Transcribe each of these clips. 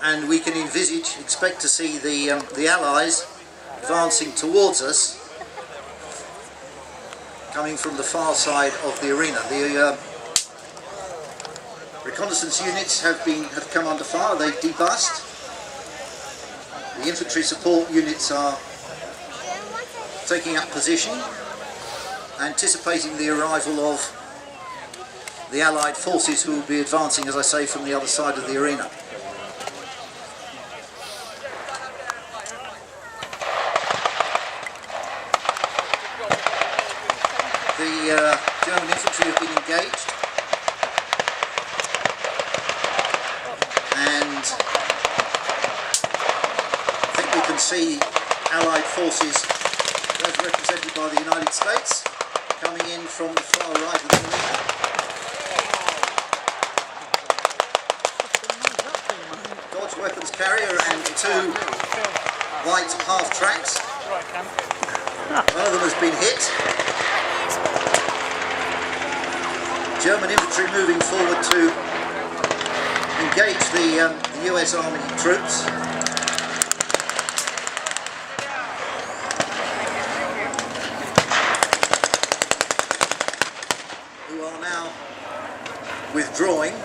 and we can expect to see the Allies advancing towards us, coming from the far side of the arena. The reconnaissance units have come under fire. They've debussed. The infantry support units are taking up position, anticipating the arrival of the Allied forces, who will be advancing, as I say, from the other side of the arena. The German infantry have been engaged, and I think we can see Allied forces, as represented by the United States, coming in from the far right of the arena. Dodge weapons carrier and two white half-tracks. One of them has been hit. German infantry moving forward to engage the US Army troops. Who are now withdrawing,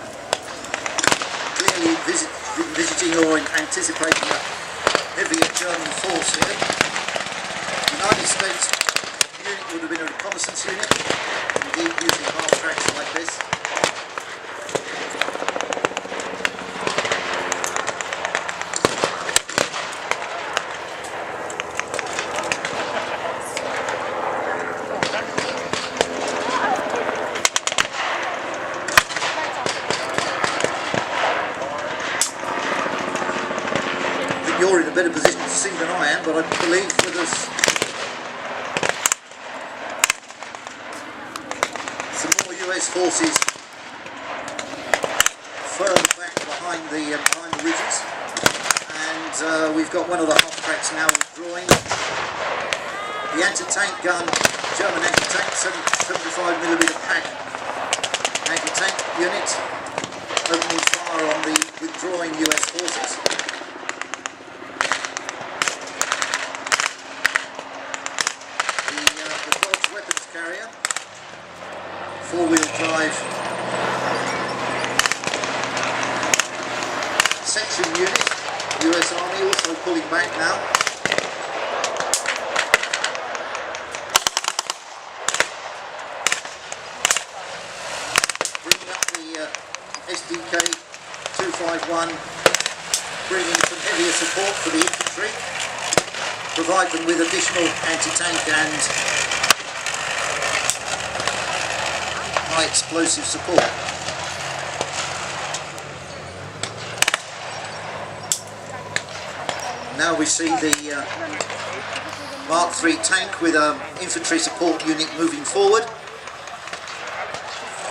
clearly envisaging or anticipating a heavier German force here. The United States unit would have been a reconnaissance unit, indeed using half-tracks like this. You're in a better position to see than I am, but I believe with us some more US forces further back behind the ridges, and we've got one of the half-tracks now withdrawing. The anti-tank gun, German anti-tank 75mm pack anti-tank unit, opening fire on the withdrawing US forces. Carrier, four-wheel drive section unit, US Army also pulling back now. Bringing up the SDK 251, bringing some heavier support for the infantry, provide them with additional anti-tank and high explosive support. Now we see the Mark III tank with an infantry support unit moving forward.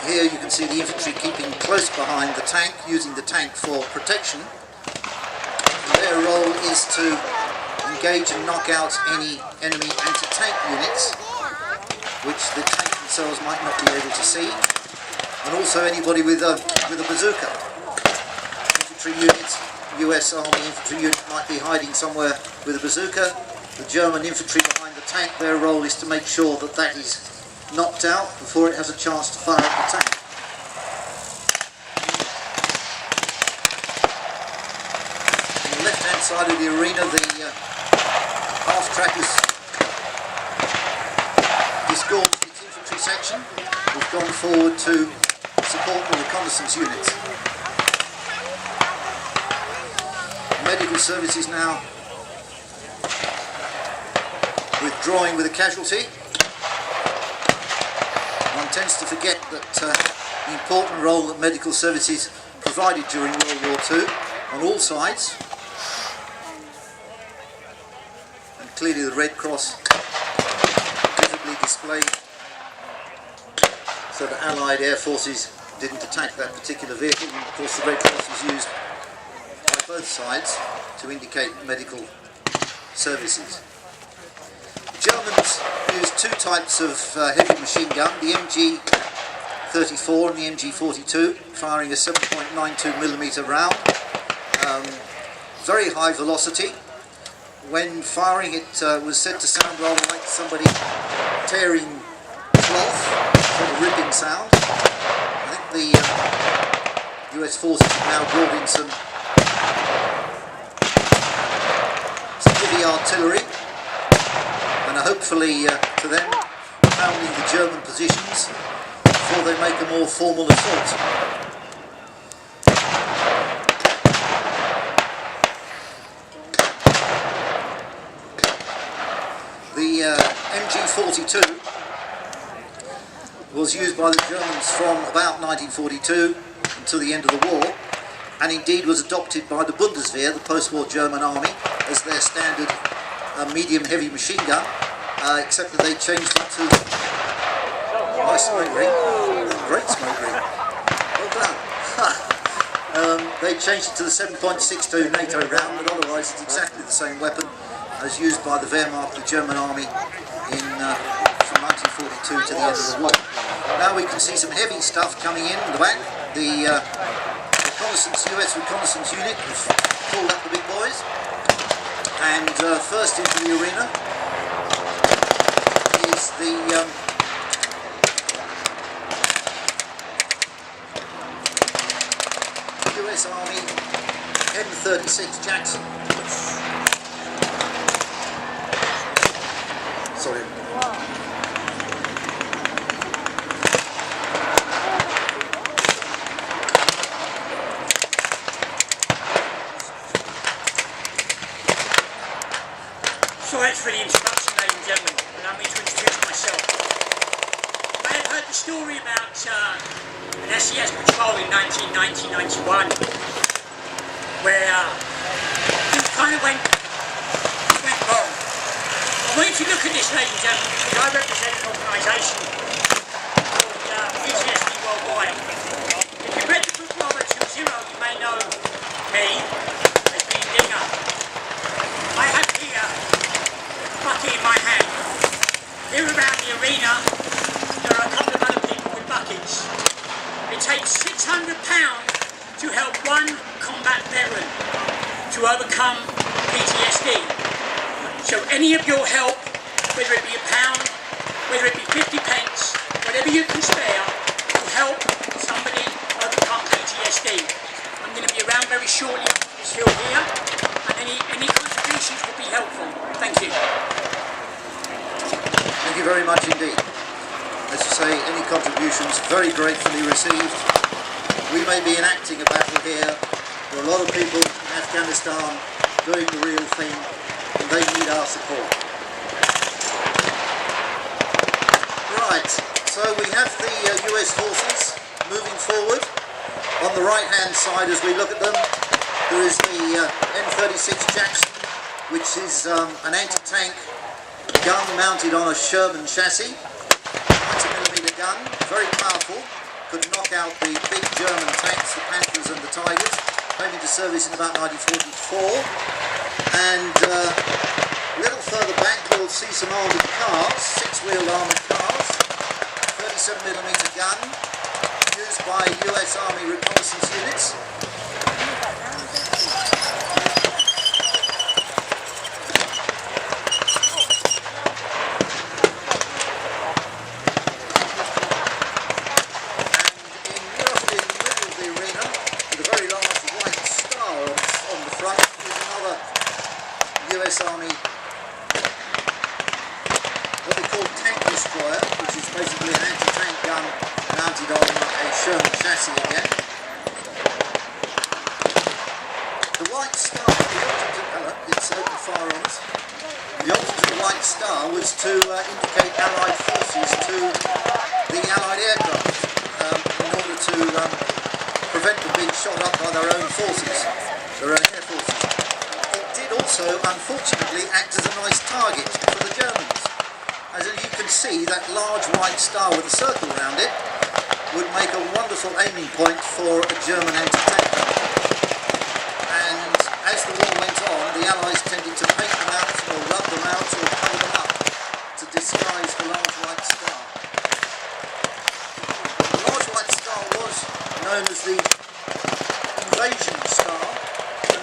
Here you can see the infantry keeping close behind the tank, using the tank for protection. Their role is to engage and knock out any enemy anti-tank units, which the tank themselves might not be able to see, and also anybody with a bazooka. Infantry units, US Army infantry unit might be hiding somewhere with a bazooka. The German infantry behind the tank, their role is to make sure that that is knocked out before it has a chance to fire at the tank. On the left hand side of the arena, the half-track is disgorged its infantry section. We've gone forward to support the reconnaissance units. Medical services now withdrawing with a casualty. One tends to forget that the important role that medical services provided during World War II on all sides. And clearly the Red Cross visibly displayed so that Allied air forces didn't attack that particular vehicle. And of course the Red Cross was used by both sides to indicate medical services. The Germans used two types of heavy machine gun, the MG-34 and the MG-42, firing a 7.92mm round, very high velocity. When firing, it was said to sound rather like somebody tearing cloth, sort of ripping sound. I think the US forces have now brought in some heavy artillery, and hopefully to them pounding the German positions before they make a more formal assault. The MG42 was used by the Germans from about 1942 until the end of the war, and indeed was adopted by the Bundeswehr, the post-war German army, as their standard medium-heavy machine gun, except that they changed it to... Nice smoke ring. Great smoke ring. Well done. They changed it to the 7.62 NATO round, but otherwise it's exactly the same weapon as used by the Wehrmacht, the German army, in from 1942 to the end of the war. Now we can see some heavy stuff coming in the back. The US reconnaissance unit has pulled up the big boys, and first into the arena is the US Army M36 Jackson. Sorry. So that's for the introduction, ladies and gentlemen. Allow me to introduce myself. You may have heard the story about an SES patrol in 1990-91 where things kind of went wrong. I want you to look at this, ladies and gentlemen, because I represent an organisation called PTSD Worldwide. If you read the book War II, you may know me as being Dinger. I have here a bucket in my hand. Here around the arena, there are a couple of other people with buckets. It takes £600 to help one combat veteran to overcome PTSD. So any of your help, whether it be a pound, whether it be 50 pence, whatever you can spare, will help somebody overcome PTSD. I'm going to be around very shortly on this hill here, and any contributions will be helpful. Thank you. Thank you very much indeed. As you say, any contributions very gratefully received. We may be enacting a battle here. There are a lot of people in Afghanistan doing the real thing, and they need our support. Right, so we have the US forces moving forward. On the right hand side, as we look at them, there is the M36 Jackson, which is an anti-tank gun mounted on a Sherman chassis, 90mm gun, very powerful, could knock out the big German tanks, the Panthers and the Tigers. Came into service in about 1944, and a little further back we'll see some armoured cars, six-wheel armoured cars, 37mm gun, used by US Army reconnaissance units. US Army, what they call tank destroyer, which is basically an anti-tank gun mounted on a Sherman chassis again. The White Star, it's open fire on us. The object of the White Star was to indicate Allied forces to the Allied aircraft in order to prevent them being shot up by their own forces, their own air forces. Also, unfortunately, act as a nice target for the Germans. As you can see, that large white star with a circle around it would make a wonderful aiming point for a German anti-tank gun. And as the war went on, the Allies tended to paint them out or rub them out or cover them up to disguise the large white star. The large white star was known as the invasion star, and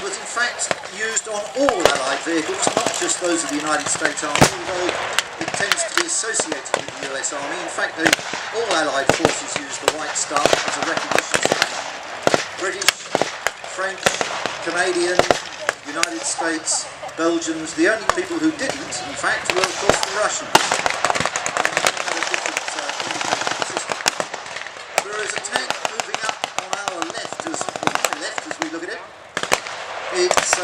used on all Allied vehicles, not just those of the United States Army, although it tends to be associated with the US Army. In fact, all Allied forces use the White Star as a recognition sign. British, French, Canadian, United States, Belgians. The only people who didn't, in fact, were of course the Russians. There is a tank moving up on our left, as we look at it. It's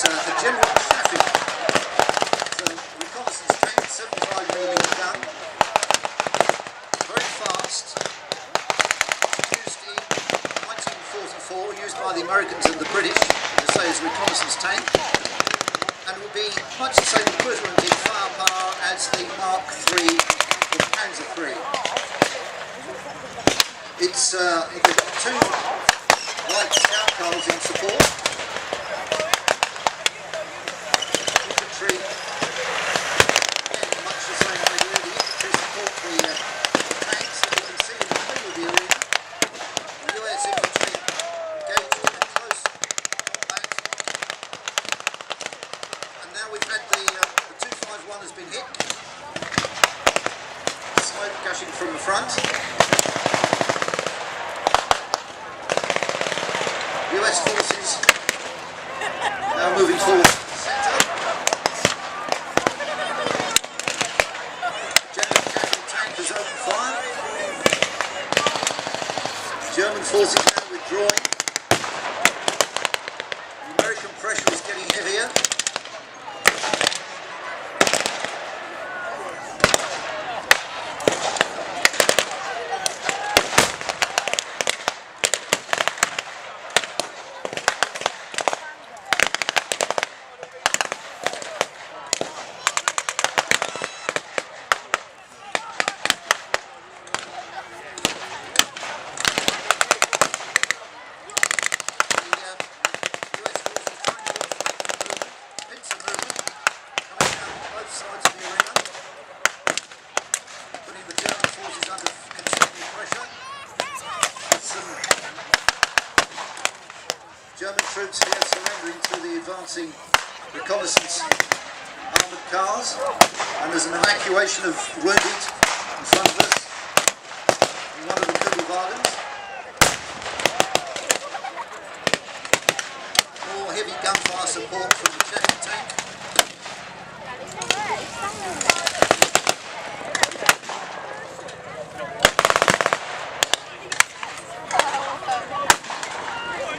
a general traffic. It's a reconnaissance tank, 75mm gun, very fast. Used in 1944, used by the Americans and the British, as I say, as a reconnaissance tank, and will be much the same equivalent in firepower as the Mark III or Panzer III. It's we've got two white scout cars in support. Infantry, again, much the same idea. The infantry support the tanks that you can see in the middle of the arena. The US infantry engaged in a close combat. And now we've had the 251 has been hit. Smoke gushing from the front. US forces now moving forward to the centre. German capital tank has opened fire. German forces now withdrawing. The American pressure is getting heavier. German troops here surrendering to the advancing reconnaissance armoured cars, and there's an evacuation of wounded in front of us in one of the Kugelwagens. More heavy gunfire support from the Czech tank.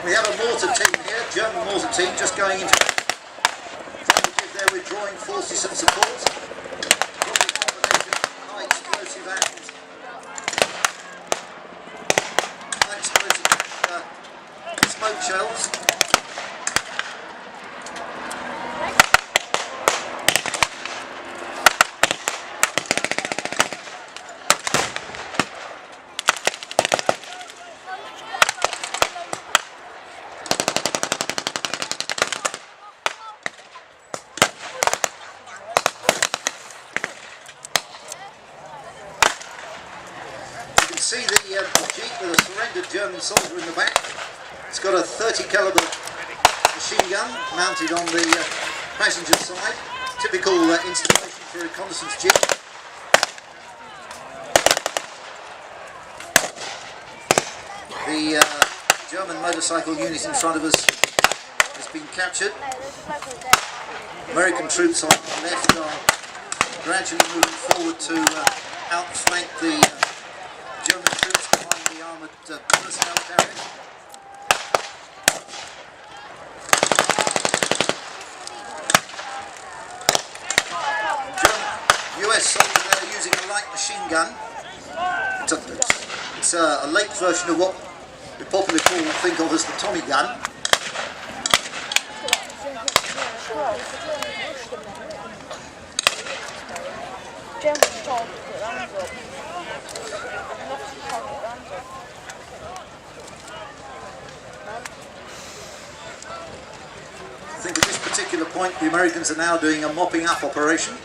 We have a mortar team here, German mortar team, just going into trying to give their withdrawing forces some support. Probably a combination of high explosive and high explosive smoke shells. See the jeep with a surrendered German soldier in the back. It's got a 30 caliber machine gun mounted on the passenger side. Typical installation for a reconnaissance jeep. The German motorcycle unit in front of us has been captured. American troops on our left are gradually moving forward to outflank the German troops behind the armoured personnel carrier. US soldier there using a light machine gun. It's a late version of what we popularly think of as the Tommy gun. I think at this particular point the Americans are now doing a mopping up operation.